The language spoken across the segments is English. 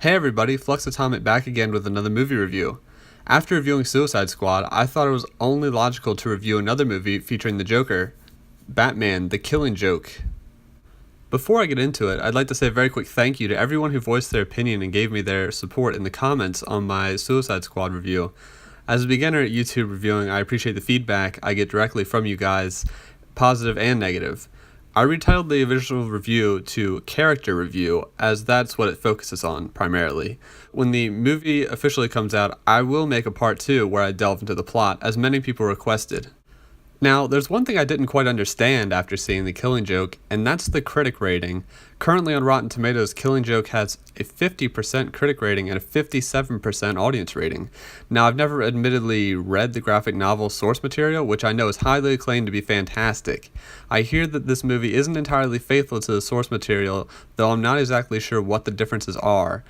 Hey everybody, FluxAtomic back again with another movie review. After reviewing Suicide Squad, I thought it was only logical to review another movie featuring the Joker, Batman: The Killing Joke. Before I get into it, I'd like to say a very quick thank you to everyone who voiced their opinion and gave me their support in the comments on my Suicide Squad review. As a beginner at YouTube reviewing, I appreciate the feedback I get directly from you guys, positive and negative. I retitled the original review to Character Review, as that's what it focuses on, primarily. When the movie officially comes out, I will make a part 2 where I delve into the plot, as many people requested. Now, there's one thing I didn't quite understand after seeing The Killing Joke, and that's the critic rating. Currently on Rotten Tomatoes, Killing Joke has a 50% critic rating and a 57% audience rating. Now, I've never admittedly read the graphic novel source material, which I know is highly acclaimed to be fantastic. I hear that this movie isn't entirely faithful to the source material, though I'm not exactly sure what the differences are.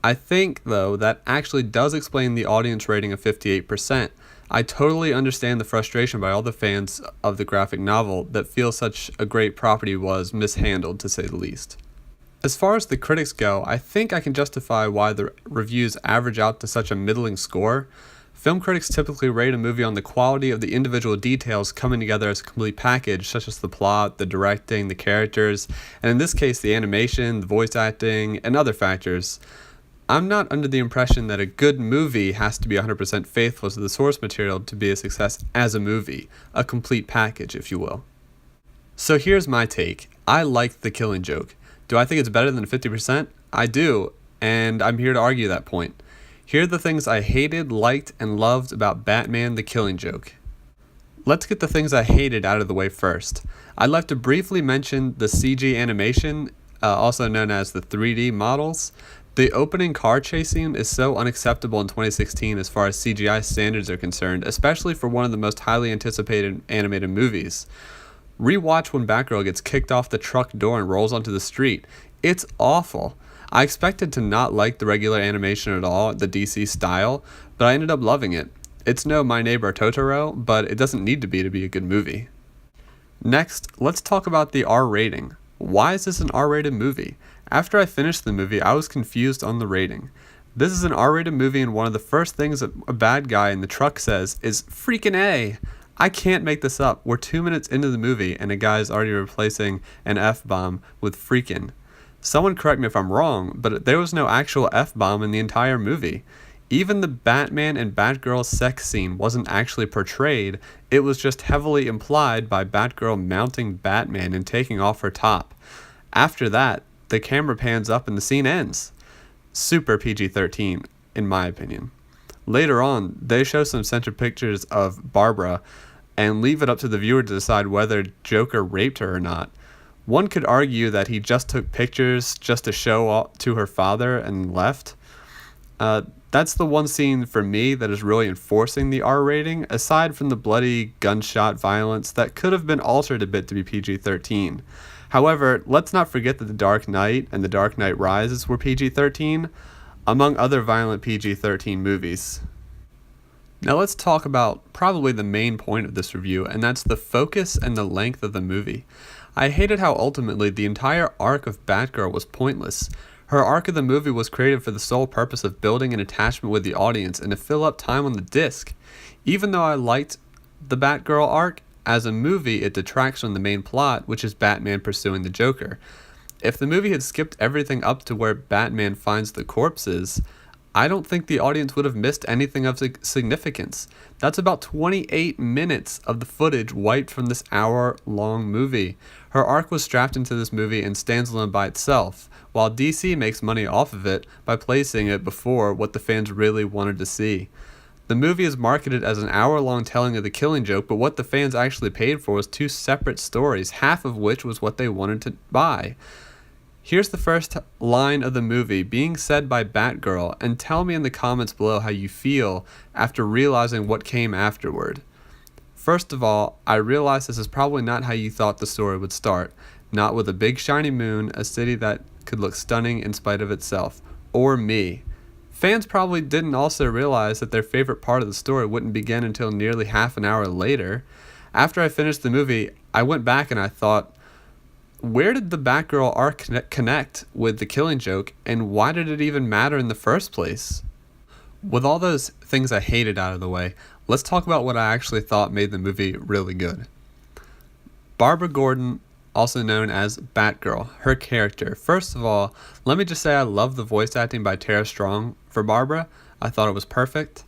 I think, though, that actually does explain the audience rating of 58%. I totally understand the frustration by all the fans of the graphic novel that feel such a great property was mishandled, to say the least. As far as the critics go, I think I can justify why the reviews average out to such a middling score. Film critics typically rate a movie on the quality of the individual details coming together as a complete package, such as the plot, the directing, the characters, and in this case the animation, the voice acting, and other factors. I'm not under the impression that a good movie has to be 100% faithful to the source material to be a success as a movie, a complete package, if you will. So here's my take. I like The Killing Joke. Do I think it's better than 50%? I do, and I'm here to argue that point. Here are the things I hated, liked, and loved about Batman: The Killing Joke. Let's get the things I hated out of the way first. I'd like to briefly mention the CG animation, also known as the 3D models. The opening car chase scene is so unacceptable in 2016 as far as CGI standards are concerned, especially for one of the most highly anticipated animated movies. Rewatch when Batgirl gets kicked off the truck door and rolls onto the street. It's awful. I expected to not like the regular animation at all, the DC style, but I ended up loving it. It's no My Neighbor Totoro, but it doesn't need to be a good movie. Next, let's talk about the R rating. Why is this an R-rated movie? After I finished the movie, I was confused on the rating. This is an R-rated movie, and one of the first things a bad guy in the truck says is freaking A. I can't make this up. We're 2 minutes into the movie, and a guy is already replacing an F-bomb with freaking. Someone correct me if I'm wrong, but there was no actual F-bomb in the entire movie. Even the Batman and Batgirl sex scene wasn't actually portrayed, it was just heavily implied by Batgirl mounting Batman and taking off her top. After that, the camera pans up and the scene ends. Super PG-13, in my opinion. Later on, they show some censored pictures of Barbara and leave it up to the viewer to decide whether Joker raped her or not. One could argue that he just took pictures just to show off to her father and left. That's the one scene for me that is really enforcing the R rating, aside from the bloody gunshot violence that could have been altered a bit to be PG-13. However, let's not forget that The Dark Knight and The Dark Knight Rises were PG-13, among other violent PG-13 movies. Now let's talk about probably the main point of this review, and that's the focus and the length of the movie. I hated how ultimately the entire arc of Batgirl was pointless. Her arc of the movie was created for the sole purpose of building an attachment with the audience and to fill up time on the disc. Even though I liked the Batgirl arc, as a movie it detracts from the main plot, which is Batman pursuing the Joker. If the movie had skipped everything up to where Batman finds the corpses, I don't think the audience would have missed anything of significance. That's about 28 minutes of the footage wiped from this hour-long movie. Her arc was strapped into this movie and stands alone by itself, while DC makes money off of it by placing it before what the fans really wanted to see. The movie is marketed as an hour-long telling of The Killing Joke, but what the fans actually paid for was 2 separate stories, half of which was what they wanted to buy. Here's the first line of the movie being said by Batgirl, and tell me in the comments below how you feel after realizing what came afterward. First of all, I realize this is probably not how you thought the story would start. Not with a big shiny moon, a city that could look stunning in spite of itself. Or me. Fans probably didn't also realize that their favorite part of the story wouldn't begin until nearly half an hour later. After I finished the movie, I went back and I thought, Where did the Batgirl arc connect with the Killing Joke, and why did it even matter in the first place? With all those things I hated out of the way, let's talk about what I actually thought made the movie really good. Barbara Gordon, also known as Batgirl, her character. First of all, let me just say I love the voice acting by Tara Strong for Barbara. I thought it was perfect.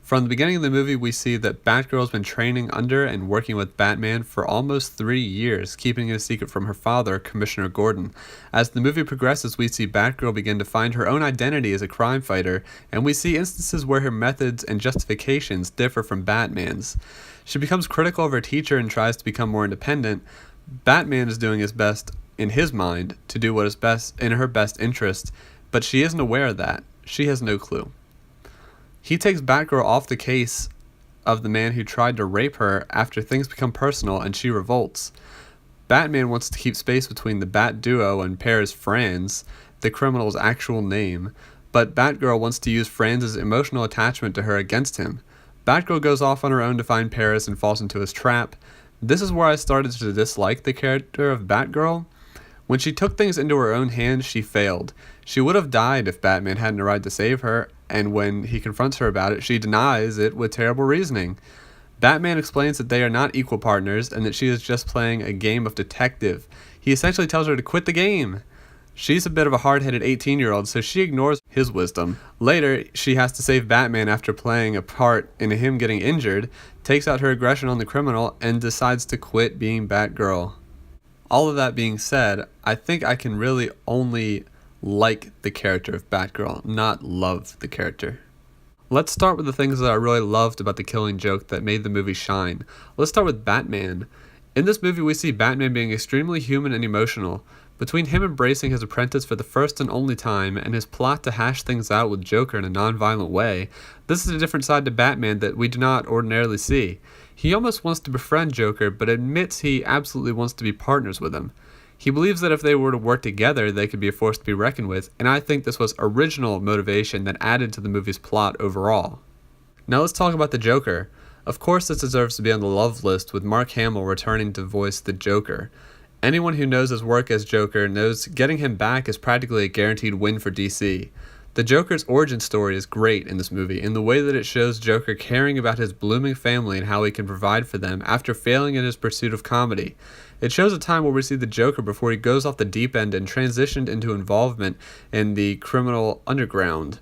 From the beginning of the movie, we see that Batgirl has been training under and working with Batman for almost 3 years, keeping it a secret from her father, Commissioner Gordon. As the movie progresses, we see Batgirl begin to find her own identity as a crime fighter, and we see instances where her methods and justifications differ from Batman's. She becomes critical of her teacher and tries to become more independent. Batman is doing his best, in his mind, to do what is best in her best interest, but she isn't aware of that. She has no clue. He takes Batgirl off the case of the man who tried to rape her after things become personal and she revolts. Batman wants to keep space between the Bat Duo and Paris Franz, the criminal's actual name, but Batgirl wants to use Franz's emotional attachment to her against him. Batgirl goes off on her own to find Paris and falls into his trap. This is where I started to dislike the character of Batgirl. When she took things into her own hands, she failed. She would have died if Batman hadn't arrived to save her, and when he confronts her about it, she denies it with terrible reasoning. Batman explains that they are not equal partners and that she is just playing a game of detective. He essentially tells her to quit the game. She's a bit of a hard-headed 18-year-old, so she ignores his wisdom. Later, she has to save Batman after playing a part in him getting injured, takes out her aggression on the criminal, and decides to quit being Batgirl. All of that being said, I think I can really only like the character of Batgirl, not love the character. Let's start with the things that I really loved about The Killing Joke that made the movie shine. Let's start with Batman. In this movie, we see Batman being extremely human and emotional. Between him embracing his apprentice for the first and only time, and his plot to hash things out with Joker in a non-violent way, this is a different side to Batman that we do not ordinarily see. He almost wants to befriend Joker, but admits he absolutely wants to be partners with him. He believes that if they were to work together, they could be a force to be reckoned with, and I think this was original motivation that added to the movie's plot overall. Now let's talk about the Joker. Of course, this deserves to be on the love list, with Mark Hamill returning to voice the Joker. Anyone who knows his work as Joker knows getting him back is practically a guaranteed win for DC. The Joker's origin story is great in this movie, in the way that it shows Joker caring about his blooming family and how he can provide for them after failing in his pursuit of comedy. It shows a time where we see the Joker before he goes off the deep end and transitioned into involvement in the criminal underground.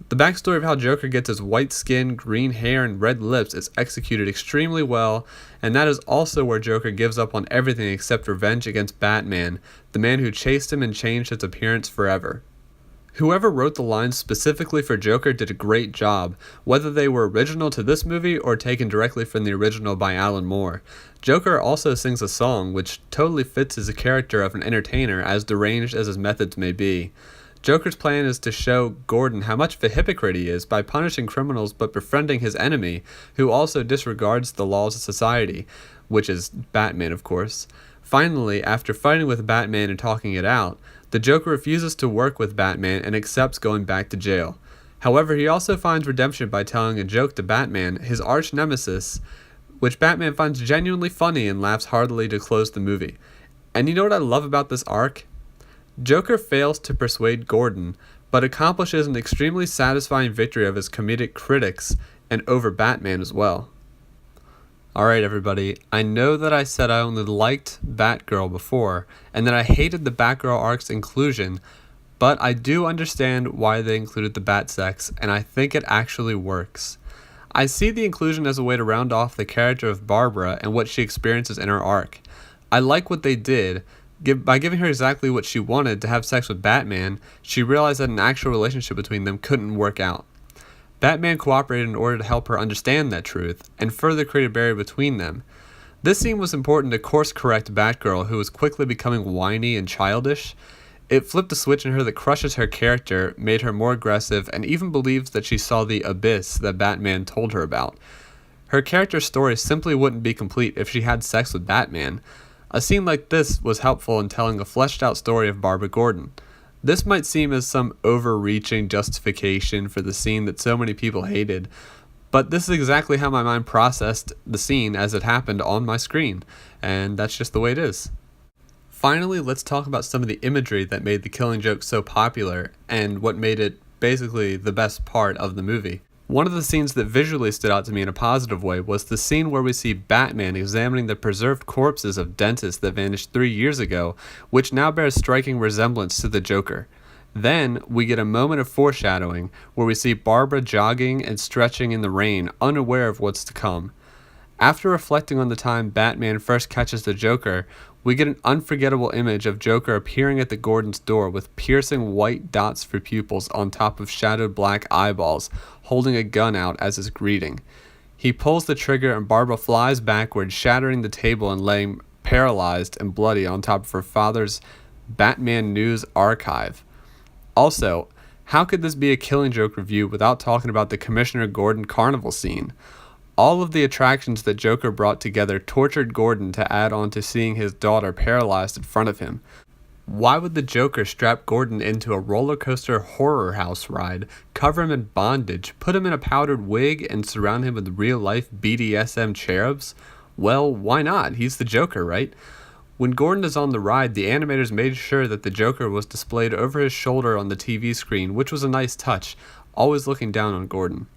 The backstory of how Joker gets his white skin, green hair, and red lips is executed extremely well, and that is also where Joker gives up on everything except revenge against Batman, the man who chased him and changed his appearance forever. Whoever wrote the lines specifically for Joker did a great job, whether they were original to this movie or taken directly from the original by Alan Moore. Joker also sings a song which totally fits as a character of an entertainer, as deranged as his methods may be. Joker's plan is to show Gordon how much of a hypocrite he is by punishing criminals but befriending his enemy, who also disregards the laws of society, which is Batman, of course. Finally, after fighting with Batman and talking it out, the Joker refuses to work with Batman and accepts going back to jail. However, he also finds redemption by telling a joke to Batman, his arch nemesis, which Batman finds genuinely funny and laughs heartily to close the movie. And you know what I love about this arc? Joker fails to persuade Gordon, but accomplishes an extremely satisfying victory of his comedic critics and over Batman as well. Alright everybody, I know that I said I only liked Batgirl before, and that I hated the Batgirl arc's inclusion, but I do understand why they included the bat sex, and I think it actually works. I see the inclusion as a way to round off the character of Barbara and what she experiences in her arc. I like what they did. By giving her exactly what she wanted, to have sex with Batman, she realized that an actual relationship between them couldn't work out. Batman cooperated in order to help her understand that truth, and further create a barrier between them. This scene was important to course-correct Batgirl, who was quickly becoming whiny and childish. It flipped a switch in her that crushes her character, made her more aggressive, and even believes that she saw the abyss that Batman told her about. Her character's story simply wouldn't be complete if she had sex with Batman. A scene like this was helpful in telling a fleshed-out story of Barbara Gordon. This might seem as some overreaching justification for the scene that so many people hated, but this is exactly how my mind processed the scene as it happened on my screen, and that's just the way it is. Finally, let's talk about some of the imagery that made The Killing Joke so popular and what made it basically the best part of the movie. One of the scenes that visually stood out to me in a positive way was the scene where we see Batman examining the preserved corpses of dentists that vanished 3 years ago, which now bears striking resemblance to the Joker. Then, we get a moment of foreshadowing where we see Barbara jogging and stretching in the rain, unaware of what's to come. After reflecting on the time Batman first catches the Joker, we get an unforgettable image of Joker appearing at the Gordon's door with piercing white dots for pupils on top of shadowed black eyeballs, holding a gun out as his greeting. He pulls the trigger and Barbara flies backward, shattering the table and laying paralyzed and bloody on top of her father's Batman News archive. Also, how could this be a Killing Joke review without talking about the Commissioner Gordon carnival scene? All of the attractions that Joker brought together tortured Gordon to add on to seeing his daughter paralyzed in front of him. Why would the Joker strap Gordon into a roller coaster horror house ride, cover him in bondage, put him in a powdered wig, and surround him with real-life BDSM cherubs? Well, why not? He's the Joker, right? When Gordon is on the ride, the animators made sure that the Joker was displayed over his shoulder on the TV screen, which was a nice touch, always looking down on Gordon.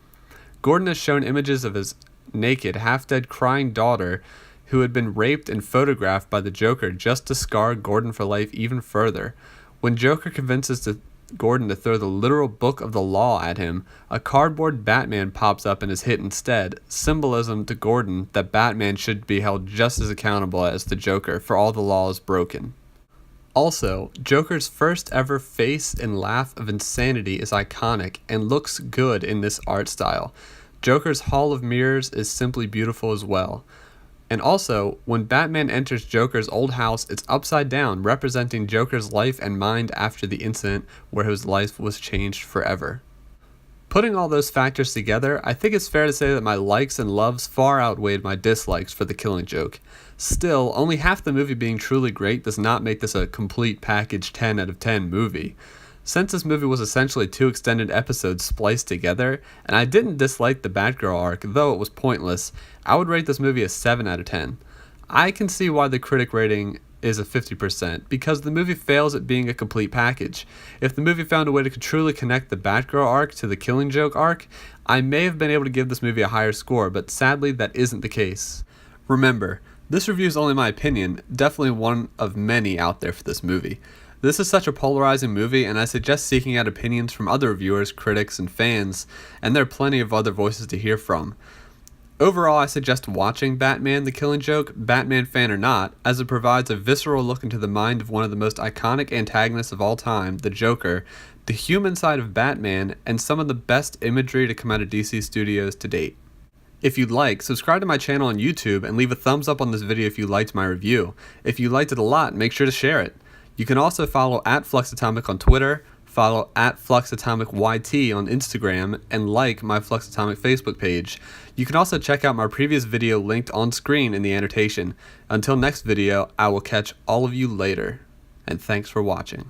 Gordon has shown images of his naked, half-dead, crying daughter who had been raped and photographed by the Joker just to scar Gordon for life even further. When Joker convinces Gordon to throw the literal book of the law at him, a cardboard Batman pops up and is hit instead, symbolism to Gordon that Batman should be held just as accountable as the Joker for all the laws broken. Also, Joker's first ever face and laugh of insanity is iconic and looks good in this art style. Joker's Hall of Mirrors is simply beautiful as well. And also, when Batman enters Joker's old house, it's upside down, representing Joker's life and mind after the incident where his life was changed forever. Putting all those factors together, I think it's fair to say that my likes and loves far outweighed my dislikes for The Killing Joke. Still, only half the movie being truly great does not make this a complete package 10 out of 10 movie. Since this movie was essentially 2 extended episodes spliced together, and I didn't dislike the Batgirl arc, though it was pointless, I would rate this movie a 7 out of 10. I can see why the critic rating is a 50%, because the movie fails at being a complete package. If the movie found a way to truly connect the Batgirl arc to the Killing Joke arc, I may have been able to give this movie a higher score, but sadly that isn't the case. Remember, this review is only my opinion, definitely one of many out there for this movie. This is such a polarizing movie, and I suggest seeking out opinions from other reviewers, critics, and fans, and there are plenty of other voices to hear from. Overall, I suggest watching Batman: The Killing Joke, Batman fan or not, as it provides a visceral look into the mind of one of the most iconic antagonists of all time, the Joker, the human side of Batman, and some of the best imagery to come out of DC Studios to date. If you'd like, subscribe to my channel on YouTube and leave a thumbs up on this video if you liked my review. If you liked it a lot, make sure to share it. You can also follow @FluxAtomic on Twitter, follow @FluxAtomicYT on Instagram, and like my FluxAtomic Facebook page. You can also check out my previous video linked on screen in the annotation. Until next video, I will catch all of you later, and thanks for watching.